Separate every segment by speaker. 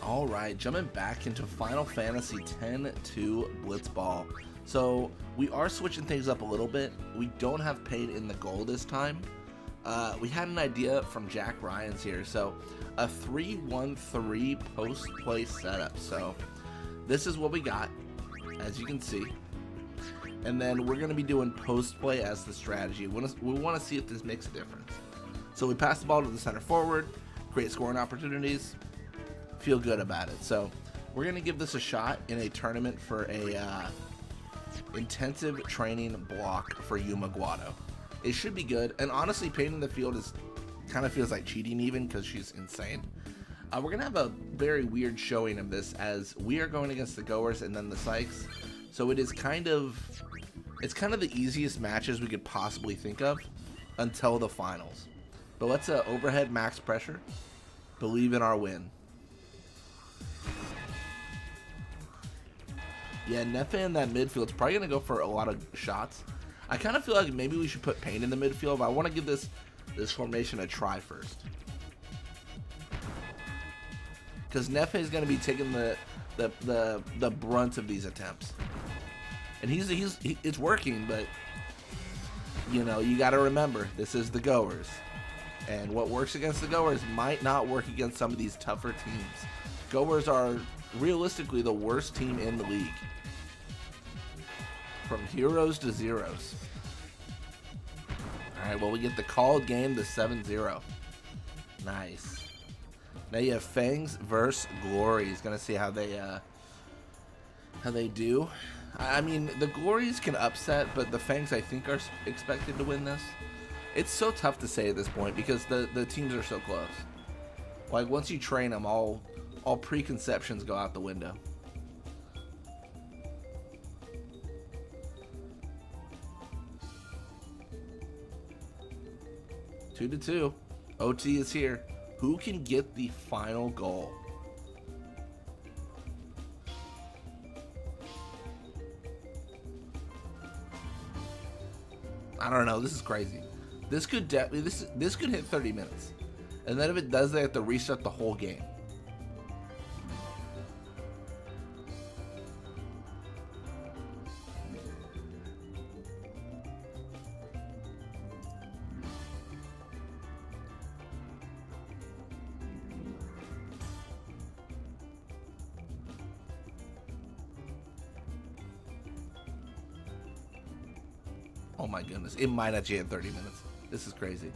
Speaker 1: Alright, jumping back into Final Fantasy X-2 Blitzball. So, we are switching things up a little bit. We don't have Pain in the goal this time. We had an idea from Jack Ryans here. So, a 3-1-3 post-play setup. So, this is what we got, as you can see. And then we're going to be doing post-play as the strategy. We want to see if this makes a difference. So, we pass the ball to the center forward, create scoring opportunities. Feel good about it. So we're gonna give this a shot in a tournament for a intensive training block for Yuma Guado. It should be good, and honestly painting the field is kind of feels like cheating even because she's insane. We're gonna have a very weird showing of this as we are going against the goers and then the Sykes, so it's kind of the easiest matches we could possibly think of until the finals. But let's overhead max pressure, believe in our win. Yeah, Nefe in that midfield is probably going to go for a lot of shots. I kind of feel like maybe we should put Pain in the midfield, but I want to give this formation a try first. Because Nefe is going to be taking the brunt of these attempts. And it's working, but, you know, you got to remember, this is the goers. And what works against the goers might not work against some of these tougher teams. Goers are realistically the worst team in the league. From heroes to zeros. Alright, well, we get the called game, the 7-0. Nice. Now you have Fangs versus Glories. Gonna see how they do. I mean, the Glories can upset, but the Fangs I think are expected to win this. It's so tough to say at this point because the teams are so close. Like once you train them, all preconceptions go out the window. Two to two. OT is here. Who can get the final goal? I don't know. This is crazy. This could this could hit 30 minutes, and then if it does, they have to restart the whole game. Oh my goodness, it might actually hit 30 minutes. This is crazy.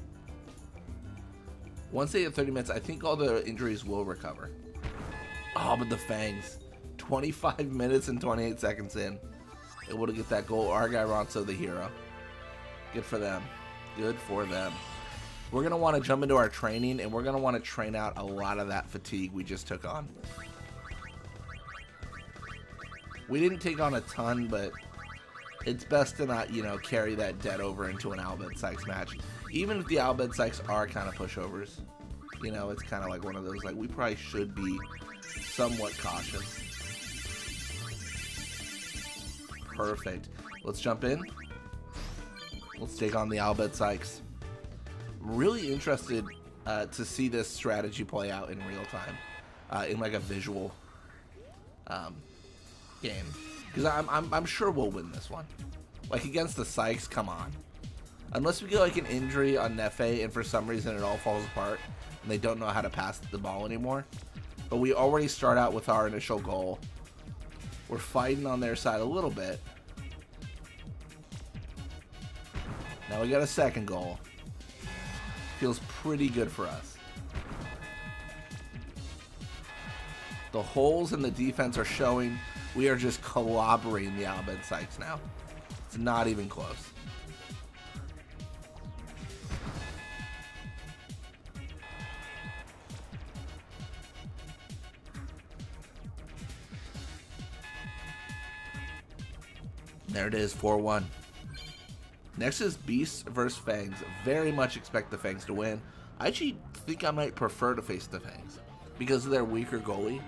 Speaker 1: Once they hit 30 minutes, I think all the injuries will recover. Oh, but the Fangs. 25 minutes and 28 seconds in. Able to get that goal. Our guy Ronso, the hero. Good for them. Good for them. We're going to want to jump into our training, and we're going to want to train out a lot of that fatigue we just took on. We didn't take on a ton, but it's best to not, you know, carry that debt over into an Albed Sykes match. Even if the Albed Sykes are kind of pushovers, you know, it's kind of like one of those, like, we probably should be somewhat cautious. Perfect. Let's jump in. Let's take on the Albed Sykes. Really interested to see this strategy play out in real time, in like a visual game. Because I'm sure we'll win this one. Like against the Sykes, come on. Unless we get like an injury on Nefe and for some reason it all falls apart and they don't know how to pass the ball anymore. But we already start out with our initial goal. We're fighting on their side a little bit. Now we got a second goal. Feels pretty good for us. The holes in the defense are showing. We are just clobbering the Albed Sykes now. It's not even close. There it is, 4-1. Next is Beasts versus Fangs. Very much expect the Fangs to win. I actually think I might prefer to face the Fangs because of their weaker goalie.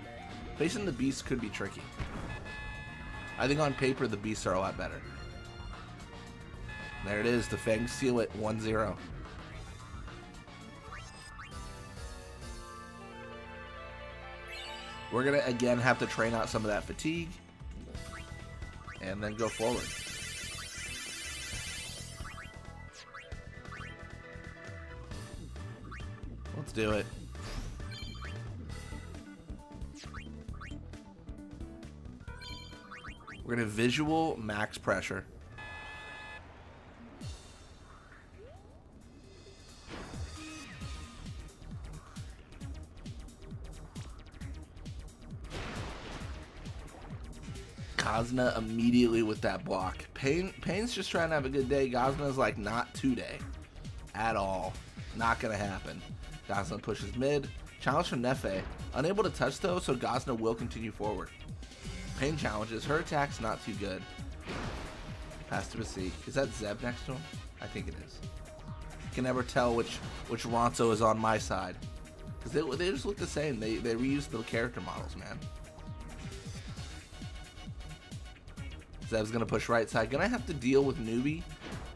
Speaker 1: Facing the Beasts could be tricky. I think on paper the Beasts are a lot better. There it is. The Fangs seal it 1-0. We're going to, again, have to train out some of that fatigue and then go forward. Let's do it. We're going to visual max pressure. Gazna immediately with that block. Pain's just trying to have a good day. Gazna's like, not today at all. Not gonna happen. Gazna pushes mid. Challenge from Nefe. Unable to touch though, so Gazna will continue forward. Pain challenges. Her attack's not too good. Pass to Basik. Is that Zeb next to him? I think it is. You can never tell which Ronso is on my side. Because they just look the same. They reuse the character models, man. Zeb's going to push right side. Going to have to deal with Newbie.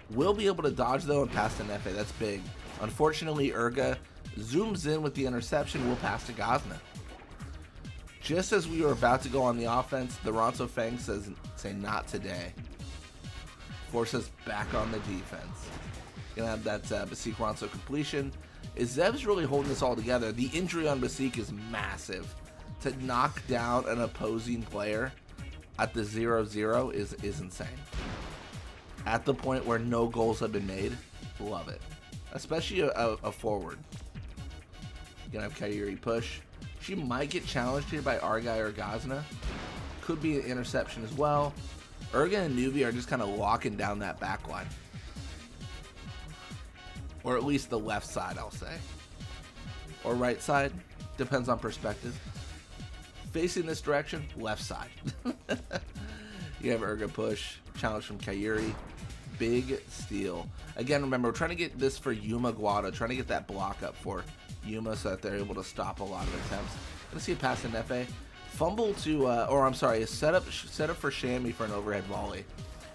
Speaker 1: Will be able to dodge, though, and pass to Nefe. That's big. Unfortunately, Urga zooms in with the interception. Will pass to Gazna. Just as we were about to go on the offense, the Ronso Fang say not today. Force us back on the defense. Going to have that Basik Ronso completion. Zeb's really holding this all together. The injury on Basik is massive. To knock down an opposing player at the 0-0 is insane. At the point where no goals have been made, love it. Especially a forward. Gonna have Kairi push. She might get challenged here by Argai or Gazna. Could be an interception as well. Urga and Newbie are just kind of locking down that back line. Or at least the left side, I'll say. Or right side. Depends on perspective. Facing this direction, left side. You have Urga push, challenge from Kairi, big steal. Again, remember, we're trying to get this for Yuma Guado, trying to get that block up for Yuma so that they're able to stop a lot of attempts. Let's see a pass to Nefe. Fumble to, or I'm sorry, a setup for Shammy for an overhead volley.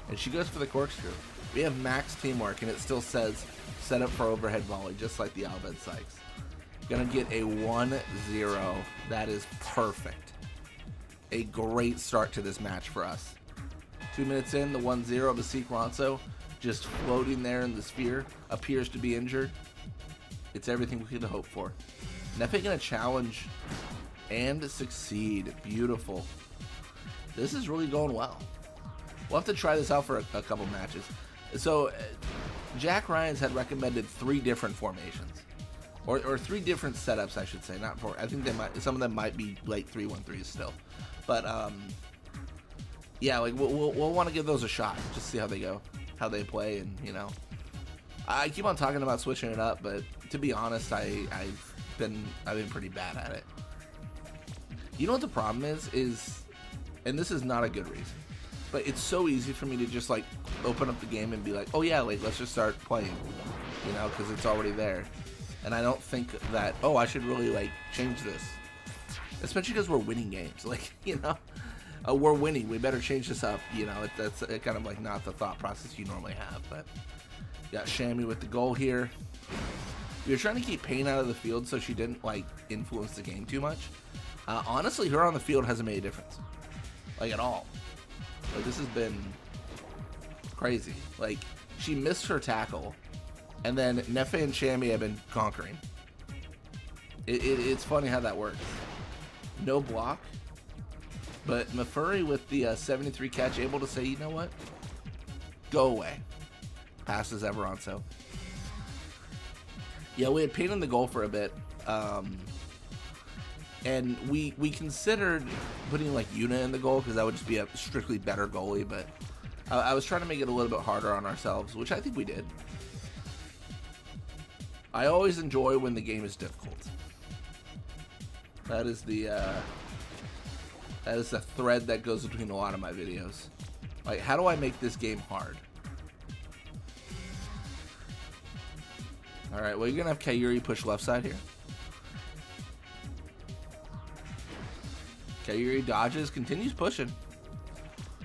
Speaker 1: And she goes for the corkscrew. We have max teamwork, and it still says set up for overhead volley, just like the Albed Sykes. Gonna get a 1-0. That is perfect. A great start to this match for us. 2 minutes in, the 1-0, Basik Ronso just floating there in the sphere, appears to be injured. It's everything we could hope for. Nefe gonna challenge and succeed. Beautiful. This is really going well. We'll have to try this out for a couple matches. So, Jack Ryans had recommended 3 different formations. Or 3 different setups, I should say, not 4. I think some of them might be like 3-1-3s still. But, yeah, like we'll want to give those a shot, just see how they go, how they play, and, you know. I keep on talking about switching it up, but to be honest, I've been pretty bad at it. You know what the problem is, and this is not a good reason, but it's so easy for me to just like open up the game and be like, oh yeah, like let's just start playing, you know, because it's already there. And I don't think that, oh, I should really like change this, especially because we're winning games. Like, you know, we're winning, we better change this up. You know, that's kind of like not the thought process you normally have. But got Shammy with the goal here. We were trying to keep Pain out of the field so she didn't like influence the game too much. Honestly, her on the field hasn't made a difference, like at all. Like, this has been crazy. Like, she missed her tackle, and then Nefe and Shammy have been conquering. It's funny how that works. No block, but Mafuri with the 73 catch, able to say, you know what? Go away. Passes Everonso. Yeah, we had Pain in the goal for a bit. And we considered putting like Yuna in the goal because that would just be a strictly better goalie, but I was trying to make it a little bit harder on ourselves, which I think we did. I always enjoy when the game is difficult. That is the thread that goes between a lot of my videos. Like, how do I make this game hard? All right, well, you're gonna have Kairi push left side here. Kairi dodges, continues pushing.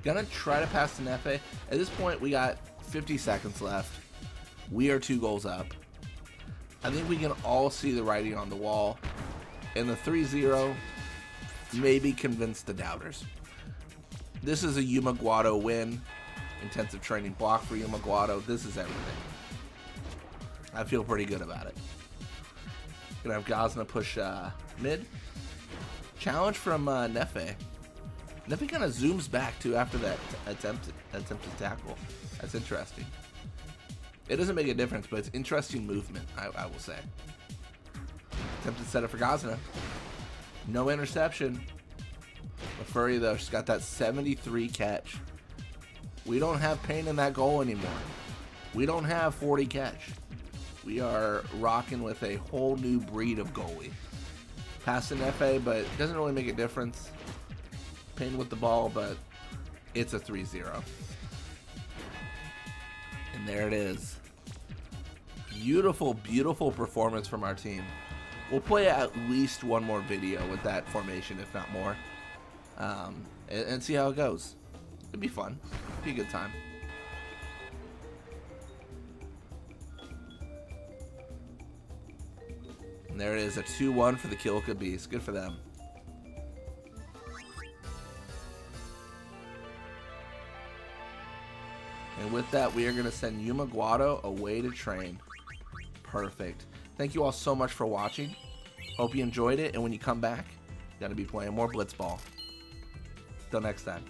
Speaker 1: Gonna try to pass to Nefe. At this point, we got 50 seconds left. We are 2 goals up. I think we can all see the writing on the wall. And the 3-0 maybe convince the doubters. This is a Yuma Guado win. Intensive training block for Yuma Guado. This is everything. I feel pretty good about it. Gonna have Gazna push mid. Challenge from Nefe. Nefe kind of zooms back too after that attempted tackle. That's interesting. It doesn't make a difference, but it's interesting movement, I will say. Attempted setup for Gazna. No interception. Furry though, she's got that 73 catch. We don't have pain in that goal anymore. We don't have 40 catch. We are rocking with a whole new breed of goalie. Pass an FA, but it doesn't really make a difference. Pain with the ball, but it's a 3-0. And there it is. Beautiful, beautiful performance from our team. We'll play at least one more video with that formation, if not more. And see how it goes. It'd be fun. It'd be a good time. And there it is, a 2-1 for the Kilka Beast. Good for them. And with that, we are going to send Yuma Guado away to train. Perfect. Thank you all so much for watching. Hope you enjoyed it, and when you come back, you're going to be playing more Blitzball. Till next time.